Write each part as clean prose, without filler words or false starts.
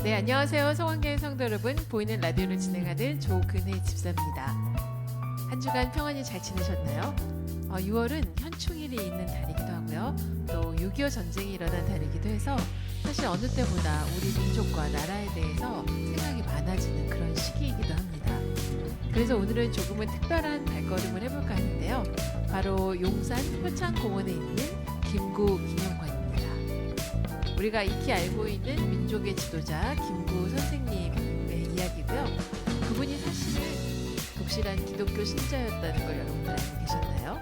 네, 안녕하세요. 성원교회 성도 여러분, 보이는 라디오를 진행하는 조근혜 집사입니다. 한 주간 평안히 잘 지내셨나요? 6월은 현충일이 있는 달이기도 하고요. 또 6.25 전쟁이 일어난 달이기도 해서 사실 어느 때보다 우리 민족과 나라에 대해서 생각이 많아지는 그런 시기이기도 합니다. 그래서 오늘은 조금은 특별한 발걸음을 해볼까 하는데요. 바로 용산 효창공원에 있는 김구 기념관입니다. 우리가 익히 알고 있는 민족의 지도자 김구 선생님의 이야기고요. 그분이 사실은 독실한 기독교 신자였다는 걸 여러분들 알고 계셨나요?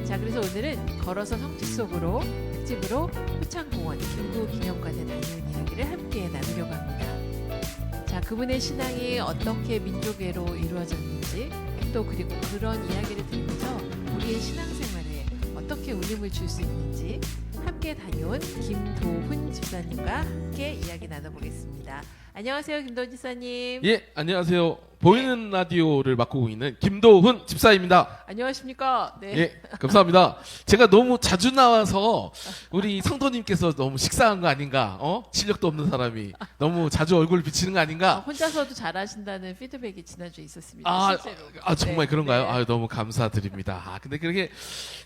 자, 그래서 오늘은 걸어서 성지 속으로 특집으로 효창공원 김구 기념관에 다녀온 이야기를 함께 나누려고 합니다. 자, 그분의 신앙이 어떻게 민족애로 이루어졌는지, 또 그리고 그런 이야기를 들으면서 우리의 신앙생활에 어떻게 울림을 줄 수 있는지 함께 다녀온 김도훈 집사님과 함께 이야기 나눠보겠습니다. 안녕하세요, 김도훈 집사님. 예, 안녕하세요. 보이는 라디오를 맡고 있는 김도훈 집사입니다. 안녕하십니까? 네. 예, 감사합니다. 제가 너무 자주 나와서 우리 성도님께서 너무 식상한 거 아닌가? 실력도 없는 사람이 너무 자주 얼굴 비치는 거 아닌가? 혼자서도 잘하신다는 피드백이 지난주에 있었습니다. 실제로. 정말 네, 그런가요? 네. 너무 감사드립니다. 근데 그렇게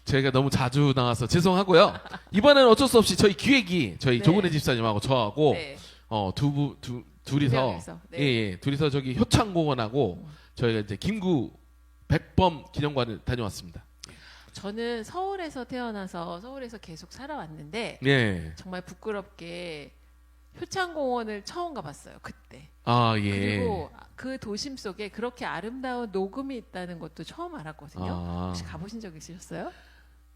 저희가 너무 자주 나와서 죄송하고요. 이번에는 어쩔 수 없이 저희 기획이 저희 네. 조근혜 집사님하고 저하고 네. 둘이서 명이서, 네. 예, 둘이서 저기 효창공원하고 저희가 이제 김구 백범 기념관을 다녀왔습니다. 저는 서울에서 태어나서 서울에서 계속 살아왔는데 예. 정말 부끄럽게 효창공원을 처음 가봤어요. 그때. 예. 그리고 그 도심 속에 그렇게 아름다운 녹음이 있다는 것도 처음 알았거든요. 혹시 가보신 적 있으셨어요?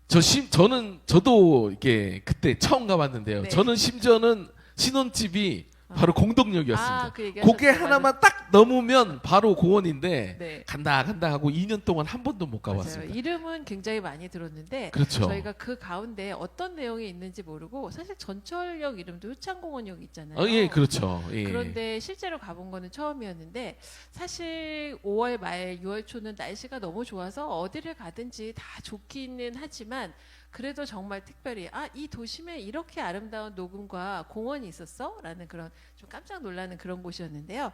저도 이게 그때 처음 가봤는데요. 네. 저는 심지어는 신혼집이 바로 공덕역이었습니다. 그 얘기 고개 하셨죠. 하나만 딱 넘으면 바로 공원인데 네. 간다 하고 2년 동안 한 번도 못 맞아요. 가봤습니다. 이름은 굉장히 많이 들었는데 그렇죠. 저희가 그 가운데 어떤 내용이 있는지 모르고 사실 전철역 이름도 효창공원역 있잖아요. 예, 그렇죠. 예. 그런데 실제로 가본 거는 처음이었는데 사실 5월 말 6월 초는 날씨가 너무 좋아서 어디를 가든지 다 좋기는 하지만 그래도 정말 특별히 이 도심에 이렇게 아름다운 녹음과 공원이 있었어? 라는 그런 좀 깜짝 놀라는 그런 곳이었는데요.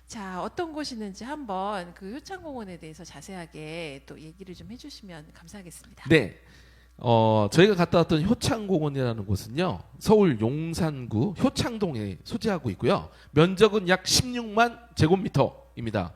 자, 어떤 곳이는지 한번 그 효창공원에 대해서 자세하게 또 얘기를 좀 해주시면 감사하겠습니다. 네. 저희가 갔다 왔던 효창공원이라는 곳은요, 서울 용산구 효창동에 소재하고 있고요. 면적은 약 16만 제곱미터입니다.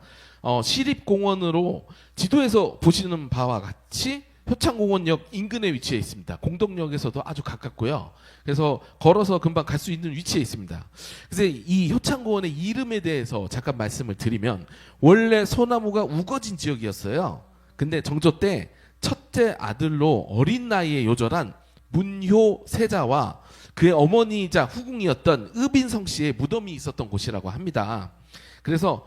시립공원으로 지도에서 보시는 바와 같이 효창공원역 인근에 위치해 있습니다. 공덕역에서도 아주 가깝고요. 그래서 걸어서 금방 갈 수 있는 위치에 있습니다. 그래서 이 효창공원의 이름에 대해서 잠깐 말씀을 드리면 원래 소나무가 우거진 지역이었어요. 근데 정조 때 첫째 아들로 어린 나이에 요절한 문효 세자와 그의 어머니이자 후궁이었던 의빈성 씨의 무덤이 있었던 곳이라고 합니다. 그래서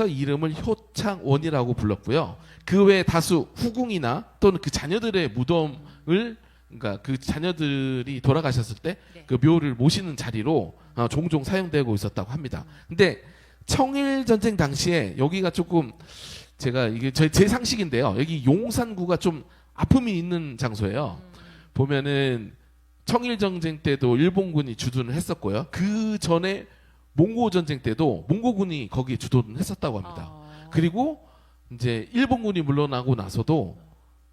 이름을 효창원이라고 불렀고요. 그 외에 다수 후궁이나 또는 그 자녀들의 무덤을, 그러니까 그 자녀들이 돌아가셨을 때 그 묘를 모시는 자리로 종종 사용되고 있었다고 합니다. 근데 청일 전쟁 당시에 여기가 조금 제가 이게 제 상식인데요. 여기 용산구가 좀 아픔이 있는 장소예요. 보면은 청일 전쟁 때도 일본군이 주둔을 했었고요. 그 전에 몽고 전쟁 때도 몽고군이 거기에 주둔을 했었다고 합니다. 그리고 이제 일본군이 물러나고 나서도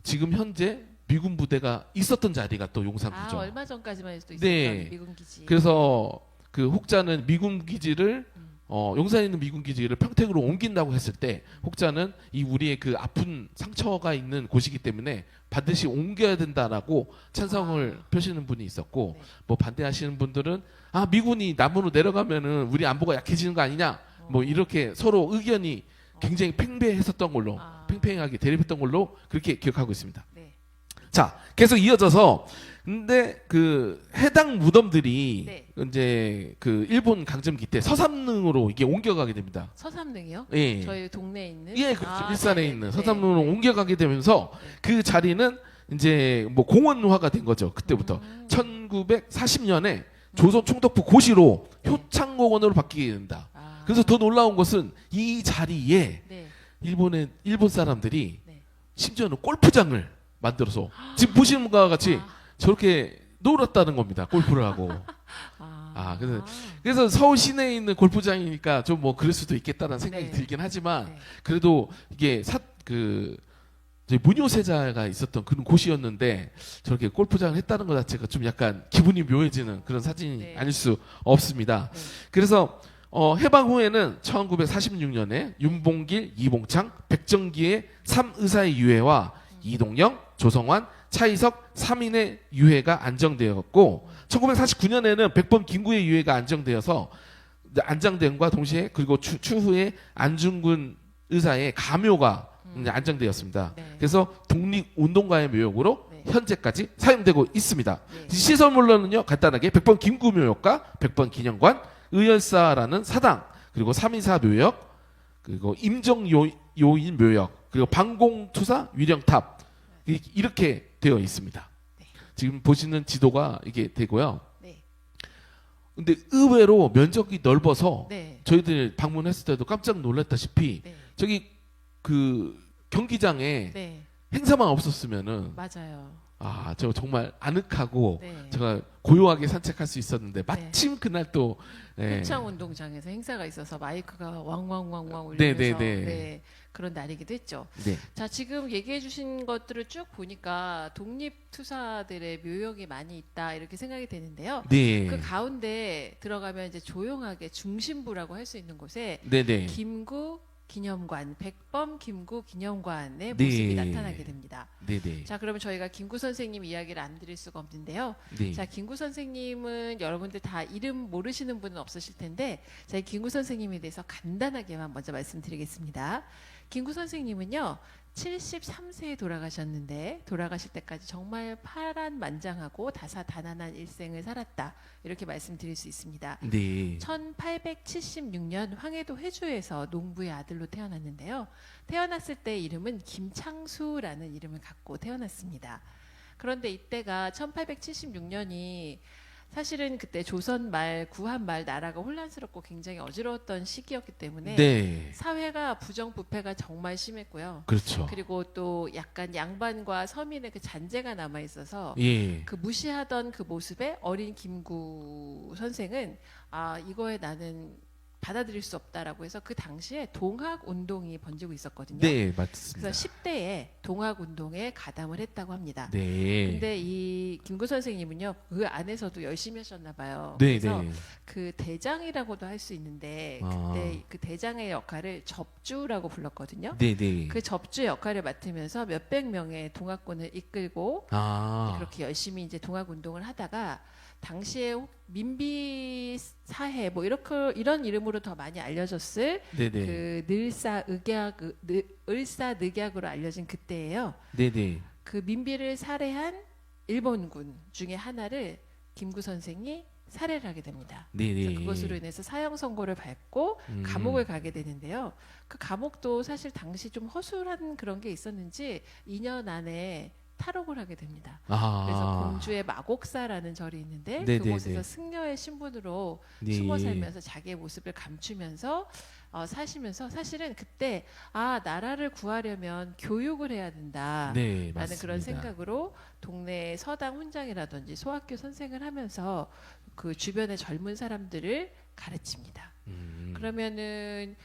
지금 현재 미군 부대가 있었던 자리가 또 용산구죠. 얼마 전까지만 해도 있었던 네. 미군 기지. 그래서 그 혹자는 미군 기지를 용산에 있는 미군 기지를 평택으로 옮긴다고 했을 때 혹자는 이 우리의 그 아픈 상처가 있는 곳이기 때문에 반드시 옮겨야 된다라고 찬성을 펴시는 분이 있었고, 네. 뭐 반대하시는 분들은 미군이 남으로 내려가면은 우리 안보가 약해지는 거 아니냐, 뭐 이렇게 서로 의견이 굉장히 팽배했었던 걸로, 팽팽하게 대립했던 걸로 그렇게 기억하고 있습니다. 네. 자, 계속 이어져서 근데 그 해당 무덤들이 네. 이제 그 일본 강점기 때 서삼릉으로 이게 옮겨가게 됩니다. 서삼릉이요? 예. 저희 동네에 있는. 예, 그렇죠. 일산에 네네. 있는 네. 서삼릉으로 옮겨가게 되면서 네. 그 자리는 이제 뭐 공원화가 된 거죠. 그때부터 1940년에 조선 총독부 고시로 네. 효창공원으로 바뀌게 된다. 아. 그래서 더 놀라운 것은 이 자리에 네. 일본 사람들이 네. 심지어는 골프장을 만들어서 지금 보시는 것과 같이 아. 저렇게 놀았다는 겁니다. 골프를 하고. 아. 그래서 서울 시내에 있는 골프장이니까 좀 뭐 그럴 수도 있겠다는 생각이 네. 들긴 하지만 네. 그래도 이게 저희 무뇨세자가 있었던 그런 곳이었는데 저렇게 골프장을 했다는 것 자체가 좀 약간 기분이 묘해지는 그런 사진이 네. 아닐 수 없습니다. 네. 그래서 해방 후에는 1946년에 윤봉길, 이봉창, 백정기의 3의사의 유해와 이동영, 조성환, 차이석 3인의 유해가 안정되었고 1949년에는 백범 김구의 유해가 안정됨과 동시에 그리고 추후에 안중근 의사의 가묘가 이제 안정되었습니다. 네. 그래서 독립운동가의 묘역으로 네. 현재까지 사용되고 있습니다. 네. 시설물로는요 간단하게 백범 김구 묘역과 백범 기념관, 의열사라는 사당, 그리고 324 묘역, 그리고 임정 요인 묘역, 그리고 방공투사 위령탑 이렇게 되어 있습니다. 네. 지금 보시는 지도가 이게 되고요. 네. 근데 의외로 면적이 넓어서 네. 저희들 방문했을 때도 깜짝 놀랐다시피 네. 저기 그 경기장에 네. 행사만 없었으면은 맞아요. 저 정말 아늑하고 네. 제가 고요하게 산책할 수 있었는데 마침 그날 또 효창운동장에서 행사가 있어서 마이크가 왕왕왕왕 네, 울리면서 네, 네. 네, 그런 날이기도 했죠. 네. 자, 지금 얘기해 주신 것들을 쭉 보니까 독립투사들의 묘역이 많이 있다 이렇게 생각이 되는데요. 네. 그 가운데 들어가면 이제 조용하게 중심부라고 할 수 있는 곳에 네네. 김구 기념관, 백범 김구 기념관의 네. 모습이 나타나게 됩니다. 네네. 자, 그러면 저희가 김구 선생님 이야기를 안 드릴 수가 없는데요. 네. 자, 김구 선생님은 여러분들 다 이름 모르시는 분은 없으실 텐데, 자, 이 김구 선생님에 대해서 간단하게만 먼저 말씀드리겠습니다. 김구 선생님은요, 73세에 돌아가셨는데, 돌아가실 때까지 정말 파란만장하고 다사다난한 일생을 살았다. 이렇게 말씀드릴 수 있습니다. 네. 1876년 황해도 회주에서 농부의 아들로 태어났는데요. 태어났을 때 이름은 김창수라는 이름을 갖고 태어났습니다. 그런데 이때가 1876년이 사실은 그때 조선 말, 구한 말 나라가 혼란스럽고 굉장히 어지러웠던 시기였기 때문에 네. 사회가 부정부패가 정말 심했고요. 그렇죠. 그리고 또 약간 양반과 서민의 그 잔재가 남아 있어서 예. 그 무시하던 그 모습에 어린 김구 선생은 이거에 나는 받아들일 수 없다라고 해서 그 당시에 동학 운동이 번지고 있었거든요. 네, 맞습니다. 그래서 10대에 동학 운동에 가담을 했다고 합니다. 네. 근데 이 김구 선생님은요, 그 안에서도 열심히 하셨나 봐요. 네, 그래서 네. 그 대장이라고도 할 수 있는데 그때 그 대장의 역할을 접주라고 불렀거든요. 네, 네. 그 접주 역할을 맡으면서 몇백 명의 동학군을 이끌고 그렇게 열심히 이제 동학 운동을 하다가 당시에 민비 사해 뭐 이런 이름으로 더 많이 알려졌을 네, 네. 그 을사늑약으로 알려진 그때예요. 네, 네. 그 민비를 살해한 일본군 중에 하나를 김구 선생이 살해를 하게 됩니다. 네, 네. 그래서 그것으로 인해서 사형 선고를 받고 감옥을 가게 되는데요. 그 감옥도 사실 당시 좀 허술한 그런 게 있었는지 2년 안에 탈옥을 하게 됩니다. 그래서 공주의 마곡사라는 절이 있는데 네네네. 그곳에서 승려의 신분으로 네. 숨어 살면서 자기의 모습을 감추면서 사시면서 사실은 그때 나라를 구하려면 교육을 해야 된다. 네, 라는 맞습니다. 그런 생각으로 동네 서당 훈장이라든지 소학교 선생을 하면서 그 주변의 젊은 사람들을 가르칩니다. 그러면은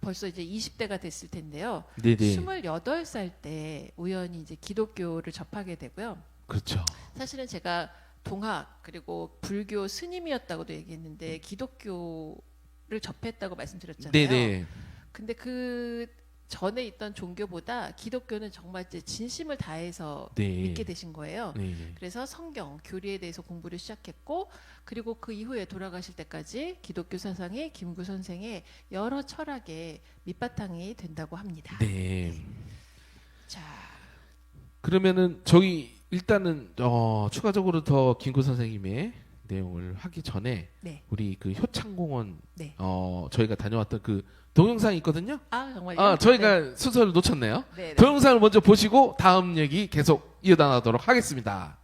벌써 이제 20대가 됐을 텐데요. 네네. 28살 때 우연히 이제 기독교를 접하게 되고요. 그렇죠. 사실은 제가 동학 그리고 불교 스님이었다고도 얘기했는데 기독교를 접했다고 말씀드렸잖아요. 네네. 근데 그 전에 있던 종교보다 기독교는 정말 이제 진심을 다해서 네. 믿게 되신 거예요. 네. 그래서 성경, 교리에 대해서 공부를 시작했고 그리고 그 이후에 돌아가실 때까지 기독교 사상이 김구 선생의 여러 철학의 밑바탕이 된다고 합니다. 네. 자, 그러면은 저희 일단은 추가적으로 더 김구 선생님의 내용을 하기 전에 네. 우리 그 효창공원 네. 저희가 다녀왔던 그 동영상이 있거든요. 아, 정말요? 저희가 순서를 놓쳤네요. 네. 네. 동영상을 먼저 보시고 다음 얘기 계속 이어나가도록 하겠습니다.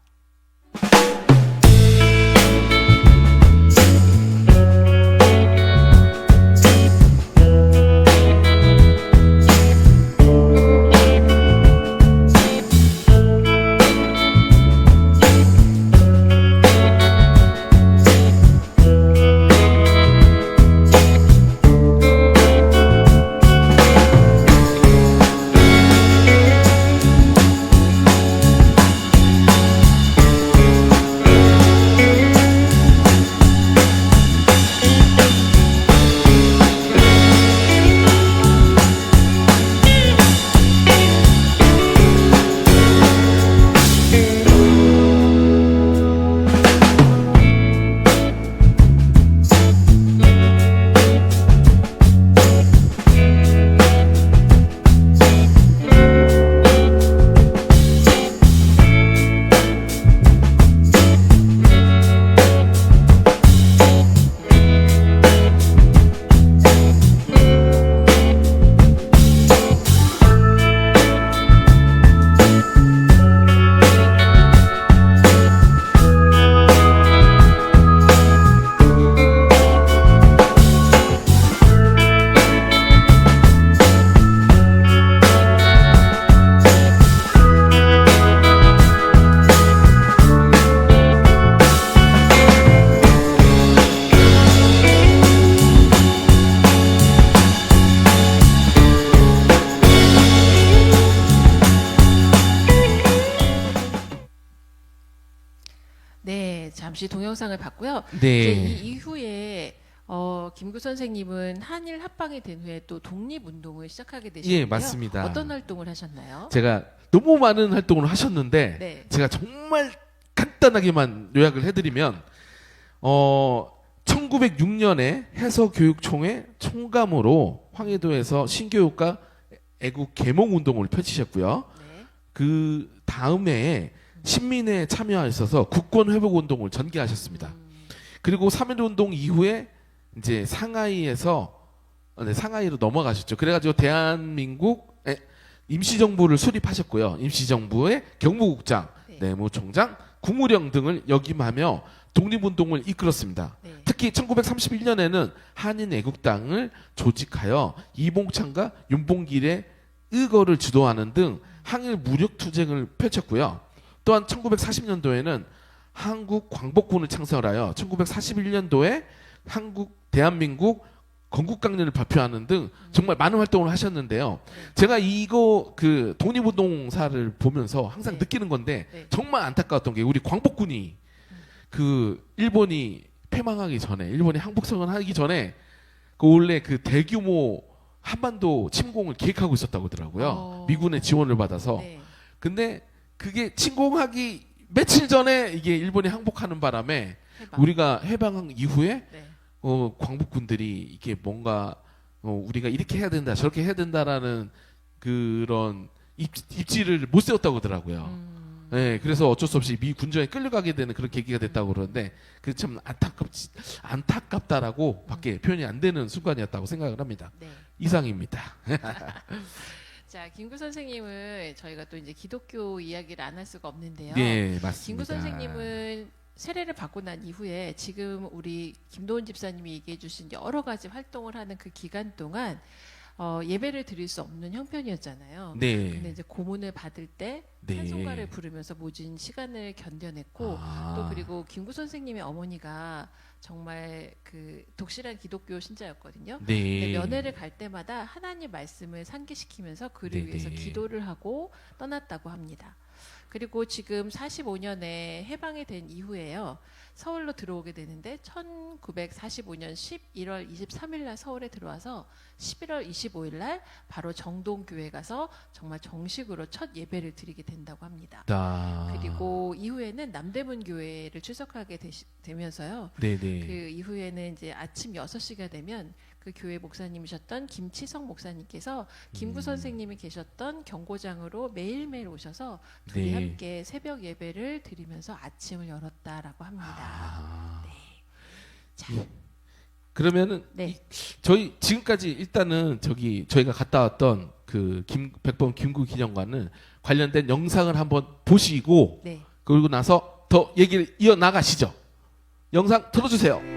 네, 잠시 동영상을 봤고요. 이제 네. 이 이후에 김구 선생님은 한일 합방이 된 후에 또 독립운동을 시작하게 되셨는데요. 예, 맞습니다. 어떤 활동을 하셨나요? 제가 너무 많은 활동을 하셨는데 네. 제가 정말 간단하게만 요약을 해드리면 1906년에 해서교육총회 총감으로 황해도에서 신교육과 애국 계몽 운동을 펼치셨고요. 네. 그 다음에 신민회에 참여하셔서 국권 회복 운동을 전개하셨습니다. 그리고 3.1 운동 이후에 이제 상하이에서 상하이로 넘어가셨죠. 그래가지고 대한민국 임시정부를 수립하셨고요. 임시정부의 경무국장, 네. 내무총장, 국무령 등을 역임하며 독립운동을 이끌었습니다. 네. 특히 1931년에는 한인애국당을 조직하여 이봉창과 윤봉길의 의거를 주도하는 등 항일 무력투쟁을 펼쳤고요. 또한 1940년도에는 한국 광복군을 창설하여 1941년도에 대한민국 건국강령을 발표하는 등 정말 많은 활동을 하셨는데요. 제가 이거 그 독립운동사를 보면서 항상 네. 느끼는 건데 네. 정말 안타까웠던 게 우리 광복군이 그 일본이 패망하기 전에 일본이 항복성을 하기 전에 그 원래 그 대규모 한반도 침공을 계획하고 있었다고 하더라고요. 미군의 지원을 받아서. 네. 근데 그게 침공하기 며칠 전에 이게 일본이 항복하는 바람에 해방. 우리가 해방 이후에 네. 광복군들이 이게 뭔가 우리가 이렇게 해야 된다 저렇게 해야 된다라는 그런 입지를 못 세웠다고 하더라고요. 네, 그래서 어쩔 수 없이 미 군정에 끌려가게 되는 그런 계기가 됐다고 그러는데 그 참 안타깝다라고 밖에 표현이 안 되는 순간이었다고 생각을 합니다. 네. 이상입니다. 자, 김구 선생님을 저희가 또 이제 기독교 이야기를 안 할 수가 없는데요. 네, 맞습니다. 김구 선생님은 세례를 받고 난 이후에 지금 우리 김도훈 집사님이 얘기해 주신 여러 가지 활동을 하는 그 기간 동안 예배를 드릴 수 없는 형편이었잖아요. 네. 근데 이제 고문을 받을 때 네. 찬송가를 부르면서 모진 시간을 견뎌냈고 또 그리고 김구 선생님의 어머니가 정말 그 독실한 기독교 신자였거든요. 근데 네. 면회를 갈 때마다 하나님 말씀을 상기시키면서 그를 네네. 위해서 기도를 하고 떠났다고 합니다. 그리고 지금 45년에 해방이 된 이후에요. 서울로 들어오게 되는데 1945년 11월 23일 날 서울에 들어와서 11월 25일 날 바로 정동교회 가서 정말 정식으로 첫 예배를 드리게 된다고 합니다. 그리고 이후에는 남대문 교회를 출석하게 되면서요. 네네. 그 이후에는 이제 아침 6시가 되면 그 교회 목사님이셨던 김치성 목사님께서 김구 선생님이 계셨던 경고장으로 매일매일 오셔서 둘이 네. 함께 새벽 예배를 드리면서 아침을 열었다라고 합니다. 아. 네. 자, 그러면은 네. 저희 지금까지 일단은 저희가 갔다 왔던 그 백범 김구 기념관은 관련된 영상을 한번 보시고 네. 그리고 나서 더 얘기를 이어 나가시죠. 영상 틀어주세요.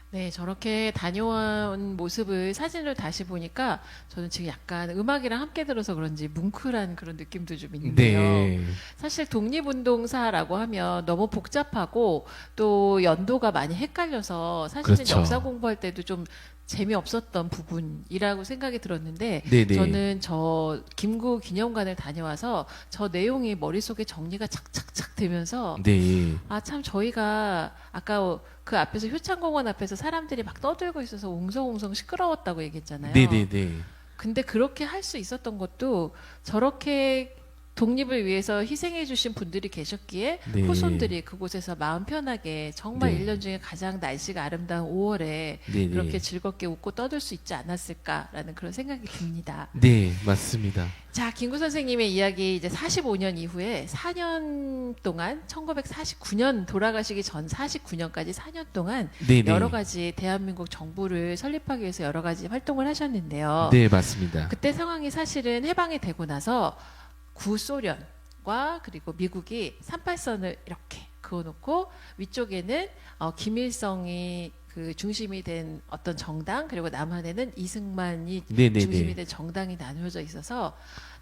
네, 저렇게 다녀온 모습을 사진을 다시 보니까 저는 지금 약간 음악이랑 함께 들어서 그런지 뭉클한 그런 느낌도 좀 있는데요. 네. 사실 독립운동사라고 하면 너무 복잡하고 또 연도가 많이 헷갈려서 사실은 그렇죠. 역사 공부할 때도 좀 재미없었던 부분이라고 생각이 들었는데 네네. 저는 저 김구 기념관을 다녀와서 저 내용이 머릿속에 정리가 착착착 되면서 네. 아, 참 저희가 아까 그 앞에서 효창공원 앞에서 사람들이 막 떠들고 있어서 웅성웅성 시끄러웠다고 얘기했잖아요. 네네네. 근데 그렇게 할 수 있었던 것도 저렇게 독립을 위해서 희생해 주신 분들이 계셨기에 네. 후손들이 그곳에서 마음 편하게 정말 네. 1년 중에 가장 날씨가 아름다운 5월에 네네. 그렇게 즐겁게 웃고 떠들 수 있지 않았을까라는 그런 생각이 듭니다. 네, 맞습니다. 자, 김구 선생님의 이야기 이제 45년 이후에 4년 동안 1949년 돌아가시기 전 49년까지 4년 동안 네네. 여러 가지 대한민국 정부를 설립하기 위해서 여러 가지 활동을 하셨는데요. 네, 맞습니다. 그때 상황이 사실은 해방이 되고 나서 구소련과 그리고 미국이 38선을 이렇게 그어놓고 위쪽에는 김일성이 그 중심이 된 어떤 정당 그리고 남한에는 이승만이 네네네. 중심이 된 정당이 나누어져 있어서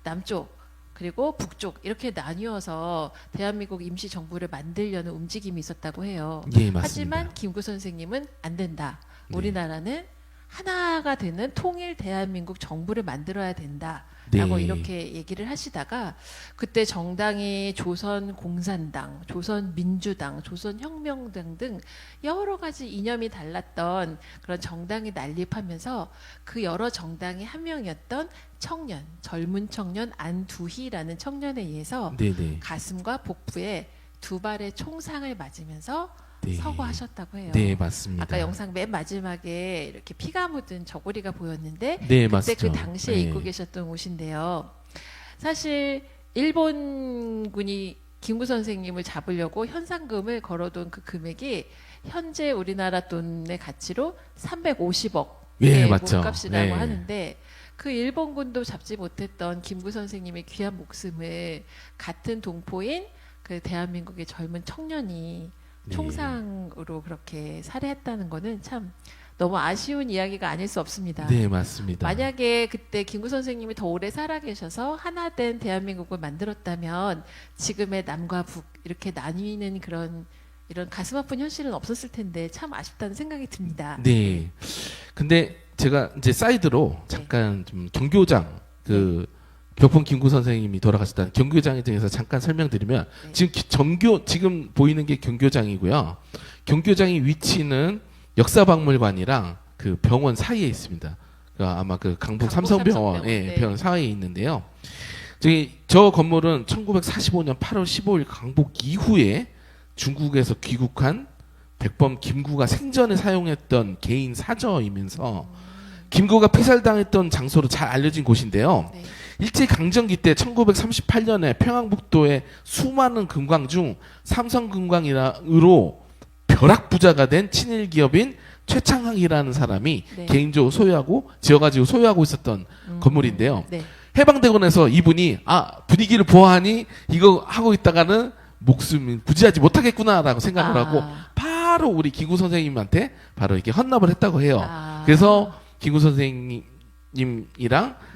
남쪽 그리고 북쪽 이렇게 나뉘어서 대한민국 임시 정부를 만들려는 움직임이 있었다고 해요. 예, 맞습니다. 하지만 김구 선생님은 안 된다. 네. 우리나라는 하나가 되는 통일 대한민국 정부를 만들어야 된다. 네. 라고 이렇게 얘기를 하시다가 그때 정당이 조선공산당, 조선민주당, 조선혁명당 등 여러 가지 이념이 달랐던 그런 정당이 난립하면서 그 여러 정당의 한 명이었던 청년, 젊은 청년 안두희라는 청년에 의해서 네네. 가슴과 복부에 두 발의 총상을 맞으면서 네. 서거하셨다고 해요. 네, 맞습니다. 아까 영상 맨 마지막에 이렇게 피가 묻은 저고리가 보였는데 네, 그때 맞죠. 그 당시에 네. 입고 계셨던 옷인데요. 사실 일본군이 김구 선생님을 잡으려고 현상금을 걸어둔 그 금액이 현재 우리나라 돈의 가치로 350억의 예, 맞죠. 몸값이라고 네. 하는데 그 일본군도 잡지 못했던 김구 선생님의 귀한 목숨을 같은 동포인 그 대한민국의 젊은 청년이 네. 총상으로 그렇게 살해했다는 거는 참 너무 아쉬운 이야기가 아닐 수 없습니다. 네, 맞습니다. 만약에 그때 김구 선생님이 더 오래 살아계셔서 하나된 대한민국을 만들었다면 지금의 남과 북 이렇게 나뉘는 그런 이런 가슴 아픈 현실은 없었을 텐데 참 아쉽다는 생각이 듭니다. 네. 근데 제가 이제 사이드로 잠깐 좀 경교장 벽폰 김구 선생님이 돌아가셨다는 경교장에 대해서 잠깐 설명드리면 네. 지금 보이는 게 경교장이고요. 경교장의 위치는 역사박물관이랑 그 병원 사이에 있습니다. 아마 그 강북 삼성병원 네. 병원 사이에 있는데요. 저 건물은 1945년 8월 15일 강복 이후에 중국에서 귀국한 백범 김구가 생전에 사용했던 개인 사저이면서 김구가 피살당했던 장소로 잘 알려진 곳인데요. 네. 일제강점기 때 1938년에 평안북도의 수많은 금광 중 삼성금광으로 벼락부자가 된 친일 기업인 최창학이라는 사람이 네. 개인적으로 지어가지고 소유하고 있었던 건물인데요. 네. 해방되고 나서 이분이 분위기를 보아하니 이거 하고 있다가는 목숨이 부지하지 못하겠구나라고 생각을 하고 바로 우리 김구 선생님한테 바로 이렇게 헌납을 했다고 해요. 그래서 김구 선생님이랑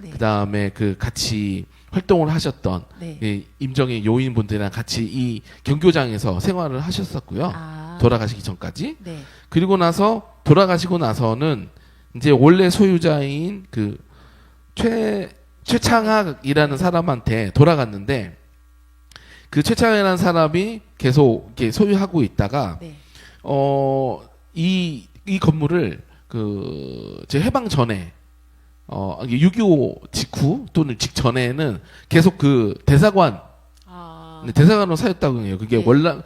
네. 그다음에 그 같이 활동을 하셨던 네. 임정의 요인분들이랑 같이 이 경교장에서 생활을 하셨었고요. 돌아가시기 전까지. 네. 그리고 나서 돌아가시고 나서는 이제 원래 소유자인 그 최창학이라는 사람한테 돌아갔는데 그 최창학이라는 사람이 계속 이렇게 소유하고 있다가 네. 이 건물을 제 해방 전에 6.25 직후 또는 직전에는 계속 그 대사관으로 사였다고 해요. 그게 네. 월남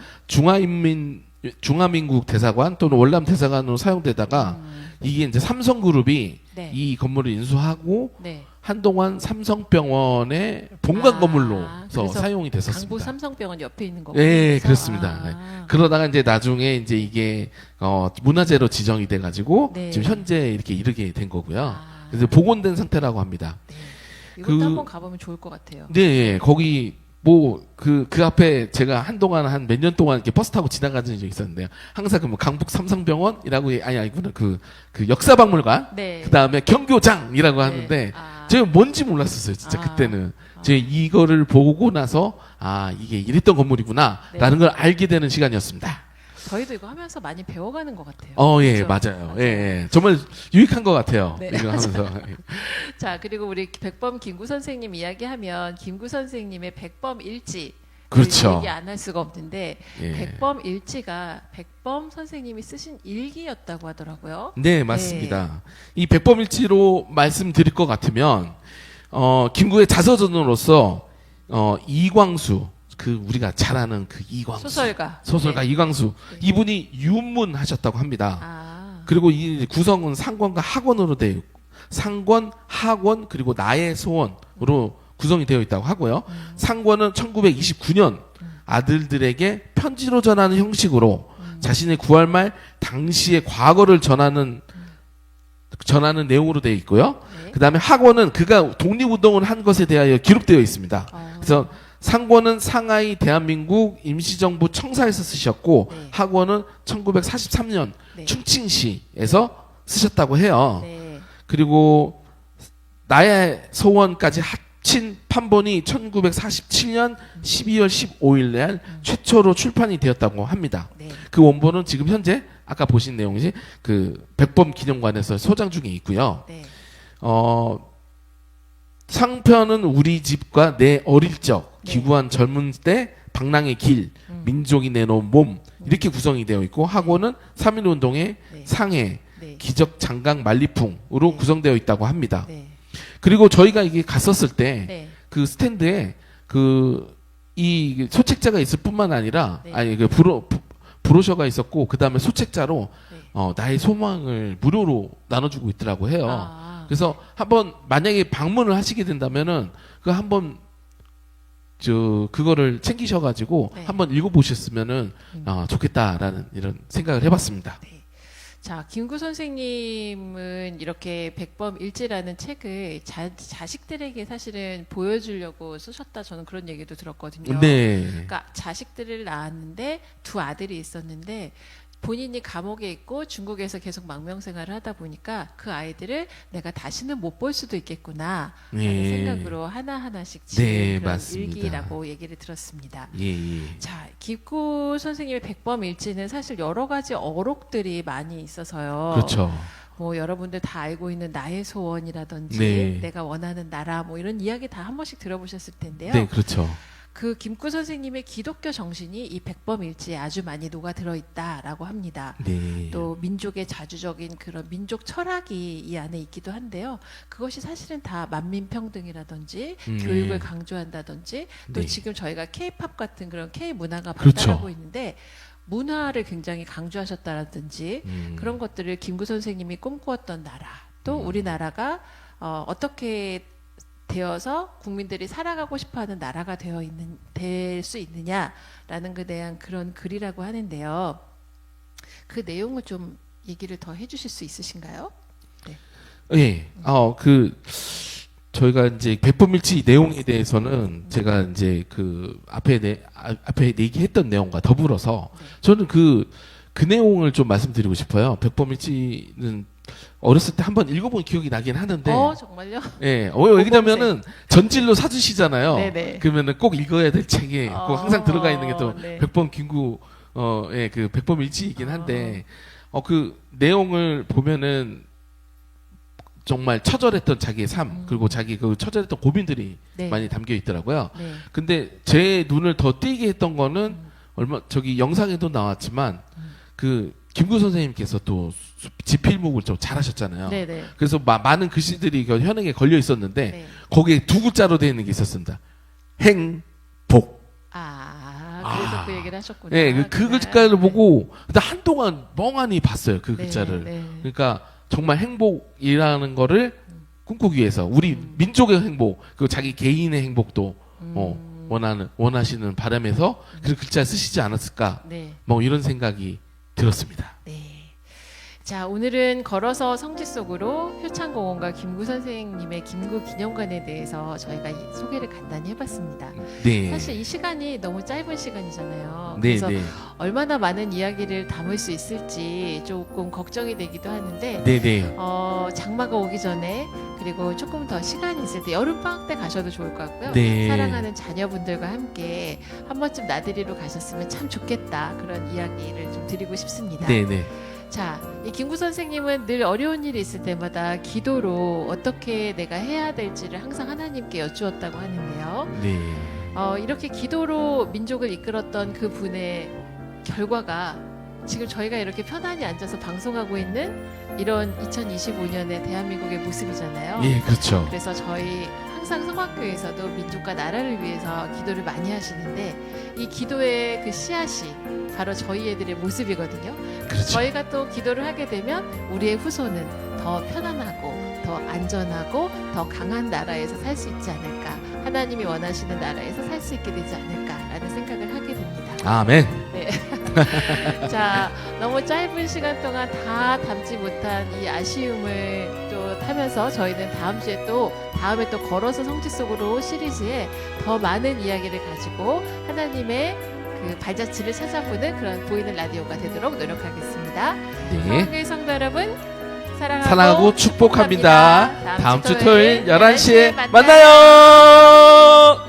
중화민국 대사관 또는 월남 대사관으로 사용되다가 이게 이제 삼성그룹이 네. 이 건물을 인수하고 네. 한동안 삼성병원의 본관 건물로서 그래서 사용이 강북 됐었습니다. 삼성병원 옆에 있는 거고. 네, 그렇습니다. 네. 그러다가 이제 나중에 이제 이게 문화재로 지정이 돼가지고 네. 지금 현재 이렇게 이르게 된 거고요. 그래서 복원된 상태라고 합니다. 네. 이것도 그- 한번 가보면 좋을 것 같아요. 네, 예, 거기 그 앞에 제가 한동안 한 몇 년 동안 이렇게 버스 타고 지나간 적이 있었는데요. 항상 그 강북 삼성병원이라고 아니구나 그 역사박물관, 네. 그 다음에 경교장이라고 하는데 제가 뭔지 몰랐었어요, 진짜 그때는. 제가 이거를 보고 나서 이게 이랬던 건물이구나라는 걸 알게 되는 시간이었습니다. 저희도 이거 하면서 많이 배워가는 것 같아요. 예, 그렇죠? 맞아요. 예, 예. 정말 유익한 것 같아요. 네, 이거 하면서. 자, 그리고 우리 백범 김구 선생님 이야기하면 김구 선생님의 백범 일지 그렇죠. 얘기 안 할 수가 없는데 예. 백범 일지가 백범 선생님이 쓰신 일기였다고 하더라고요. 네, 맞습니다. 이 백범일지로 말씀드릴 것 같으면 김구의 자서전으로서 이광수 우리가 잘 아는 그 이광수 소설가. 이광수 네. 이분이 유문하셨다고 합니다. 그리고 이 구성은 상권과 학원으로 되어 있고 상권, 학원 그리고 나의 소원으로 구성이 되어 있다고 하고요. 상권은 1929년 아들들에게 편지로 전하는 형식으로 자신의 구할말 당시의 과거를 전하는 내용으로 되어 있고요. 네. 그 다음에 학원은 그가 독립운동을 한 것에 대하여 기록되어 있습니다. 그래서 상권은 상하이 대한민국 임시정부 청사에서 쓰셨고 네. 학원은 1943년 네. 충칭시에서 쓰셨다고 해요. 네. 그리고 나의 소원까지 합친 판본이 1947년 12월 15일 날 최초로 출판이 되었다고 합니다. 네. 그 원본은 지금 현재 아까 보신 내용이지 그 백범 기념관에서 소장 중에 있고요. 네. 상편은 우리 집과 내 어릴 적 네. 기구한 젊은 때 방랑의 길 민족이 내놓은 몸 이렇게 구성이 되어 있고 학원은 3.1운동의 네. 상해 네. 기적 장강 만리풍으로 네. 구성되어 있다고 합니다. 네. 그리고 저희가 이게 갔었을 때 네. 그 스탠드에 이 소책자가 있을 뿐만 아니라 네. 그 브로셔가 있었고 그 다음에 소책자로 네. 나의 소망을 무료로 나눠주고 있더라고 해요. 그래서 네. 한번 만약에 방문을 하시게 된다면은 그 한번 그거를 챙기셔가지고 네. 한번 읽어보셨으면은 좋겠다라는 이런 생각을 해봤습니다. 네. 자, 김구 선생님은 이렇게 백범일지라는 책을 자식들에게 사실은 보여주려고 쓰셨다, 저는 그런 얘기도 들었거든요. 네. 그러니까 자식들을 낳았는데 두 아들이 있었는데 본인이 감옥에 있고 중국에서 계속 망명생활을 하다 보니까 그 아이들을 내가 다시는 못 볼 수도 있겠구나 하는 예. 생각으로 하나하나씩 지은 네, 그런 맞습니다. 일기라고 얘기를 들었습니다. 예. 자, 김구 선생님의 백범일지는 사실 여러 가지 어록들이 많이 있어서요. 그렇죠. 뭐 여러분들 다 알고 있는 나의 소원이라든지 네. 내가 원하는 나라 뭐 이런 이야기 다 한 번씩 들어보셨을 텐데요. 네, 그렇죠. 그 김구 선생님의 기독교 정신이 이 백범일지에 아주 많이 녹아 들어 있다라고 합니다. 네. 또 민족의 자주적인 그런 민족 철학이 이 안에 있기도 한데요. 그것이 사실은 다 만민평등이라든지 교육을 강조한다든지 또 네. 지금 저희가 K-팝 같은 그런 K 문화가 그렇죠. 발달하고 있는데 문화를 굉장히 강조하셨다라든지 그런 것들을 김구 선생님이 꿈꾸었던 나라 또 우리나라가 어떻게 되어서 국민들이 살아가고 싶어하는 나라가 될 수 있느냐라는 것에 대한 그런 글이라고 하는데요. 그 내용을 좀 얘기를 더 해주실 수 있으신가요? 예. 저희가 이제 백범일지 내용에 대해서는 제가 이제 그 앞에 얘기했던 내용과 더불어서 저는 그 내용을 좀 말씀드리고 싶어요. 백범일지는 어렸을 때 한번 읽어본 기억이 나긴 하는데. 정말요? 예. 왜냐면은 전질로 사주시잖아요. 네네. 그러면은 꼭 읽어야 될 책에 꼭 항상 들어가 있는 게 또 네. 백범 김구 그 백범일지이긴 한데 그 내용을 보면은 정말 처절했던 자기의 삶 그리고 자기 그 처절했던 고민들이 네. 많이 담겨 있더라고요. 네. 근데 제 눈을 더 띄게 했던 거는 저기 영상에도 나왔지만 그 김구 선생님께서 또 지필목을 좀 잘하셨잖아요. 네네. 그래서 많은 글씨들이 그 현행에 걸려 있었는데 네. 거기에 두 글자로 되어 있는 게 있었습니다. 행복. 그래서 그 얘기를 하셨구나. 네, 그 그날. 글자를 보고 근데 한동안 멍하니 봤어요. 그 네, 글자를. 네. 그러니까 정말 행복이라는 거를 꿈꾸기 위해서 우리 민족의 행복, 그 자기 개인의 행복도 원하시는 바람에서 그 글자를 쓰시지 않았을까? 네. 뭐 이런 생각이 들었습니다. 네. 자, 오늘은 걸어서 성지 속으로 효창공원과 김구 선생님의 김구 기념관에 대해서 저희가 소개를 간단히 해봤습니다. 네. 사실 이 시간이 너무 짧은 시간이잖아요. 네, 그래서 네. 얼마나 많은 이야기를 담을 수 있을지 조금 걱정이 되기도 하는데 네, 네. 장마가 오기 전에 그리고 조금 더 시간이 있을 때 여름방학 때 가셔도 좋을 것 같고요. 네. 사랑하는 자녀분들과 함께 한 번쯤 나들이로 가셨으면 참 좋겠다. 그런 이야기를 좀 드리고 싶습니다. 네, 네. 자, 이 김구 선생님은 늘 어려운 일이 있을 때마다 기도로 어떻게 내가 해야 될지를 항상 하나님께 여쭈었다고 하는데요. 네. 이렇게 기도로 민족을 이끌었던 그 분의 결과가 지금 저희가 이렇게 편안히 앉아서 방송하고 있는 이런 2025년의 대한민국의 모습이잖아요. 예, 그렇죠. 그래서 저희 항상 성악교에서도 민족과 나라를 위해서 기도를 많이 하시는데 이 기도의 그 씨앗이 바로 저희 애들의 모습이거든요. 그렇죠. 저희가 또 기도를 하게 되면 우리의 후손은 더 편안하고 더 안전하고 더 강한 나라에서 살 수 있지 않을까, 하나님이 원하시는 나라에서 살 수 있게 되지 않을까라는 생각을 하게 됩니다. 아멘. 네. 자, 너무 짧은 시간 동안 다 담지 못한 이 아쉬움을 또 타면서 저희는 다음에 또 걸어서 성지 속으로 시리즈에 더 많은 이야기를 가지고 하나님의 그 발자취를 찾아보는 그런 보이는 라디오가 되도록 노력하겠습니다. 네. 성악교회 성도 여러분, 사랑하고 축복합니다. 축복합니다. 다음 주 토요일 11시에 만나요. 만나요.